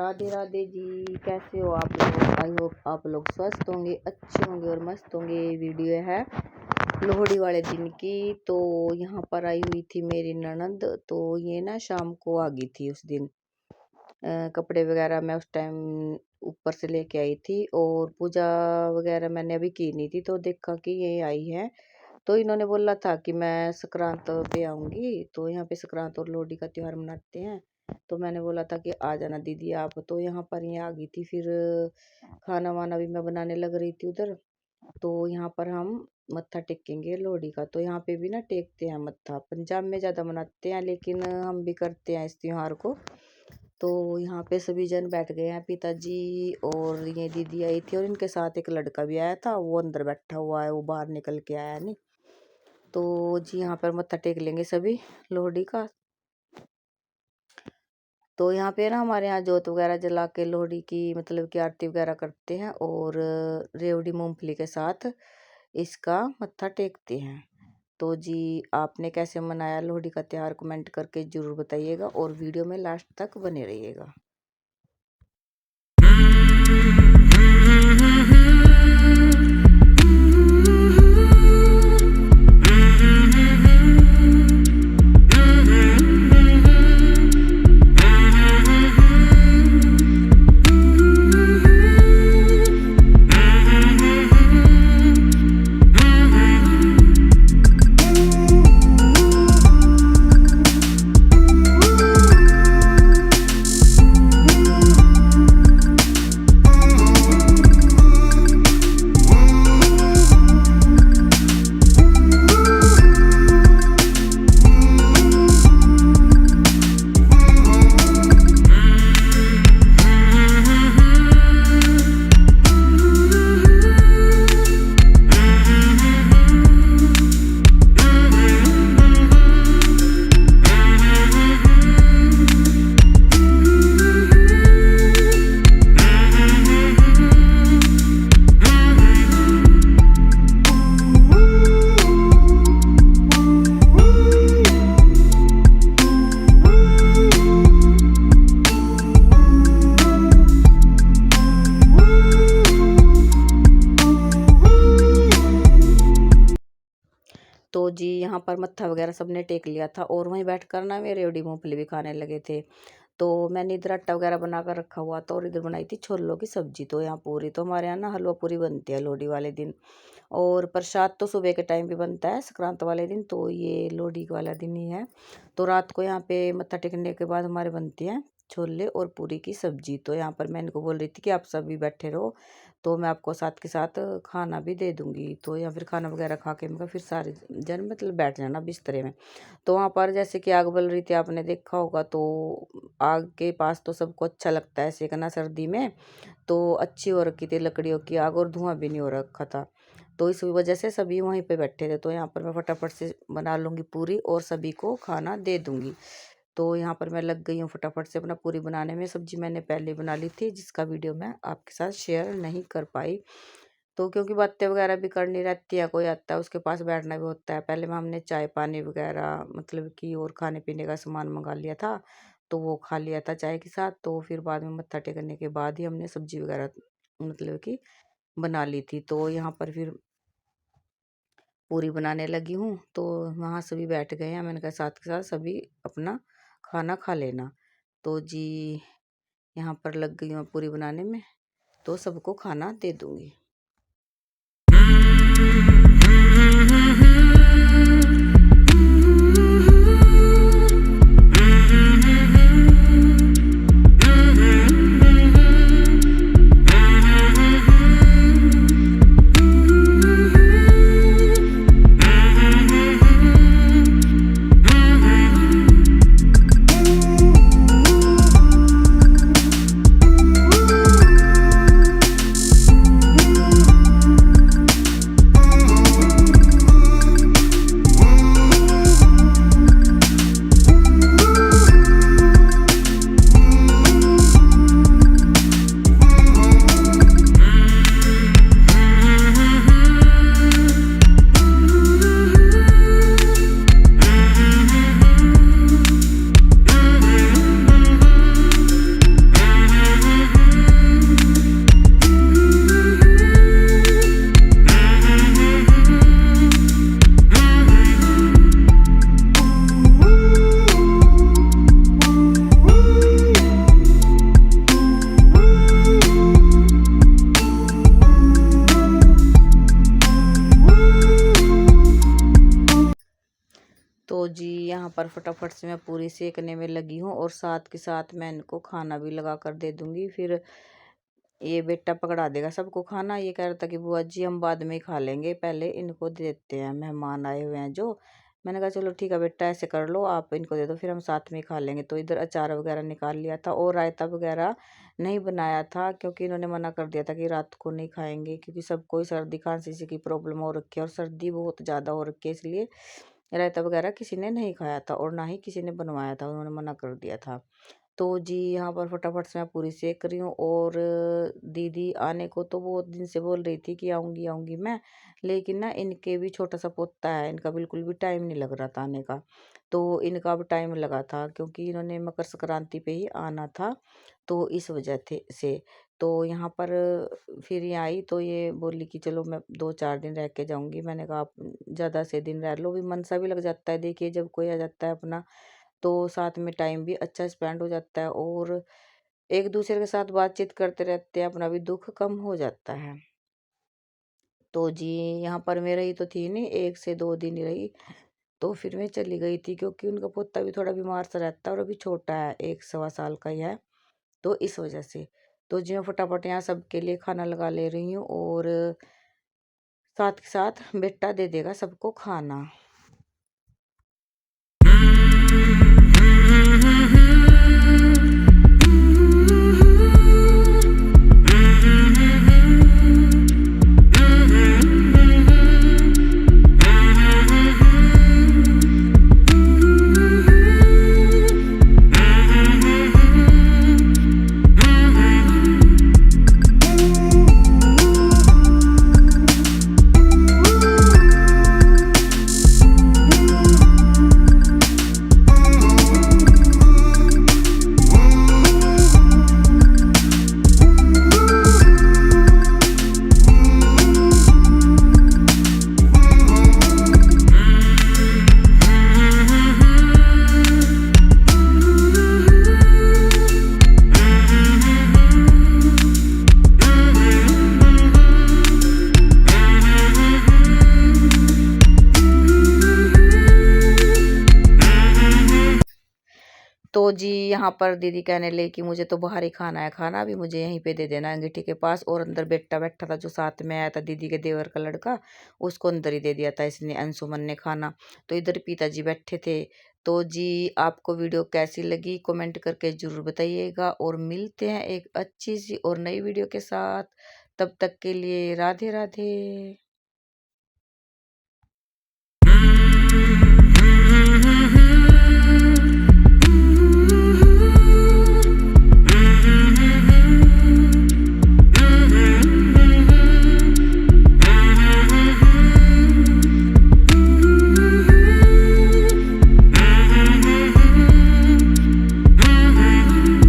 राधे राधे जी। कैसे हो आप लोग? आई होप आप लोग स्वस्थ होंगे, अच्छे होंगे और मस्त होंगे। वीडियो है लोहड़ी वाले दिन की। तो यहाँ पर आई हुई थी मेरी ननद। तो ये ना शाम को आ गई थी उस दिन। कपड़े वगैरह मैं उस टाइम ऊपर से लेके आई थी और पूजा वगैरह मैंने अभी की नहीं थी। तो देखा कि ये आई है। तो इन्होंने बोला था कि मैं संक्रांत पे आऊँगी। तो यहाँ पे संक्रांत और लोहड़ी का त्यौहार मनाते हैं। तो मैंने बोला था कि आ जाना दीदी आप। तो यहाँ पर ये आ गई थी। फिर खाना वाना भी मैं बनाने लग रही थी उधर। तो यहाँ पर हम मत्था टेकेंगे लोहड़ी का। तो यहाँ पे भी ना टेकते हैं मत्था। पंजाब में ज़्यादा मनाते हैं लेकिन हम भी करते हैं इस त्योहार को। तो यहाँ पे सभी जन बैठ गए हैं, पिताजी और ये दीदी आई थी और इनके साथ एक लड़का भी आया था। वो अंदर बैठा हुआ है, वो बाहर निकल के आया नहीं। तो जी यहाँ पर मत्था टेक लेंगे सभी लोहड़ी का। तो यहाँ पे ना हमारे यहाँ जोत वगैरह जला के लोहड़ी की मतलब कि आरती वगैरह करते हैं और रेवड़ी मूंगफली के साथ इसका मत्था टेकते हैं। तो जी आपने कैसे मनाया लोहड़ी का त्यौहार कमेंट करके ज़रूर बताइएगा और वीडियो में लास्ट तक बने रहिएगा। तो जी यहाँ पर मत्था वगैरह सबने टेक लिया था और वहीं बैठकर ना वे रेवड़ी मूंगफली भी खाने लगे थे। तो मैंने इधर आटा वगैरह बना कर रखा हुआ था और इधर बनाई थी छोलों की सब्जी। तो यहाँ पूरी, तो हमारे यहाँ ना हलवा पूरी बनती है लोहड़ी वाले दिन। और प्रसाद तो सुबह के टाइम भी बनता है संक्रांत वाले दिन। तो ये लोहड़ी वाला दिन ही है। तो रात को यहाँ पे मत्था टेकने के बाद हमारे बनती है छोले और पूरी की सब्जी। तो यहाँ पर मैं इनको बोल रही थी कि आप सभी बैठे रहो, तो मैं आपको साथ के साथ खाना भी दे दूँगी। तो या फिर खाना वगैरह खा के मैं फिर सारे जन मतलब बैठ जाना बिस्तरे में। तो वहाँ पर जैसे कि आग बल रही थी, आपने देखा होगा। तो आग के पास तो सबको अच्छा लगता है सेकना सर्दी में। तो अच्छी हो रखी थी लकड़ियों की आग और धुआं भी नहीं हो रखा था। तो इस वजह से सभी वहीं पे बैठे थे। तो यहाँ पर मैं फटाफट से बना लूँगी पूरी और सभी को खाना दे दूँगी। तो यहाँ पर मैं लग गई हूँ फटाफट से अपना पूरी बनाने में। सब्जी मैंने पहले बना ली थी जिसका वीडियो मैं आपके साथ शेयर नहीं कर पाई। तो क्योंकि बातें वगैरह भी करनी रहती है, कोई आता है उसके पास बैठना भी होता है। पहले में हमने चाय पानी वगैरह मतलब कि और खाने पीने का सामान मंगा लिया था। तो वो खा लिया था चाय के साथ। तो फिर बाद में मत्था टेकने के बाद ही हमने सब्जी वगैरह मतलब कि बना ली थी। तो यहाँ पर फिर पूरी बनाने लगी हूँ। तो वहाँ सभी बैठ गए हैं। मैंने कहा साथ के साथ सभी अपना खाना खा लेना। तो जी यहाँ पर लग गई हूँ पूरी बनाने में। तो सबको खाना दे दूँगी। तो जी यहाँ पर फटाफट से मैं पूरी सेकने में लगी हूँ और साथ के साथ मैं इनको खाना भी लगा कर दे दूंगी। फिर ये बेटा पकड़ा देगा सबको खाना। ये कह रहा था कि बुआ जी हम बाद में ही खा लेंगे, पहले इनको दे देते हैं, मेहमान आए हुए हैं जो। मैंने कहा चलो ठीक है बेटा, ऐसे कर लो, आप इनको दे दो, फिर हम साथ में ही खा लेंगे। तो इधर अचार वगैरह निकाल लिया था और रायता वगैरह नहीं बनाया था, क्योंकि इन्होंने मना कर दिया था कि रात को नहीं खाएंगे, क्योंकि सबको ही सर्दी खांसी सी की प्रॉब्लम हो रखी है और सर्दी बहुत ज़्यादा हो रखी है, इसलिए रायता वगैरह किसी ने नहीं खाया था और ना ही किसी ने बनवाया था, उन्होंने मना कर दिया था। तो जी यहाँ पर फटाफट से मैं पूरी सेक रही हूँ। और दीदी आने को तो बहुत दिन से बोल रही थी कि आऊँगी आऊँगी मैं, लेकिन ना इनके भी छोटा सा पोता है, इनका बिल्कुल भी टाइम नहीं लग रहा था आने का। तो इनका अब टाइम लगा था, क्योंकि इन्होंने मकर संक्रांति पे ही आना था, तो इस वजह थे से। तो यहाँ पर फिर ये आई तो ये बोली कि चलो मैं 2-4 दिन रह के जाऊँगी। मैंने कहा आप ज़्यादा से दिन रह लो, भी मन सा भी लग जाता है, देखिए जब कोई आ जाता है अपना, तो साथ में टाइम भी अच्छा स्पेंड हो जाता है और एक दूसरे के साथ बातचीत करते रहते हैं, अपना भी दुख कम हो जाता है। तो जी यहाँ पर मैं रही तो थी नहीं, 1 से 2 दिन ही रही, तो फिर मैं चली गई थी, क्योंकि उनका पोता भी थोड़ा बीमार सा रहता है और अभी छोटा है, 1 सवा साल का ही है, तो इस वजह से। तो जी मैं फटाफट यहाँ सबके लिए खाना लगा ले रही हूँ और साथ के साथ बेटा दे देगा सबको खाना। तो जी यहाँ पर दीदी कहने लगी कि मुझे तो बाहर ही खाना है, खाना भी मुझे यहीं पे दे देना अंगीठी के पास। और अंदर बेटा बैठा था जो साथ में आया था दीदी के देवर का लड़का, उसको अंदर ही दे दिया था इसने, अंशुमन ने खाना। तो इधर पिताजी बैठे थे। तो जी आपको वीडियो कैसी लगी कमेंट करके ज़रूर बताइएगा, और मिलते हैं एक अच्छी सी और नई वीडियो के साथ। तब तक के लिए राधे राधे।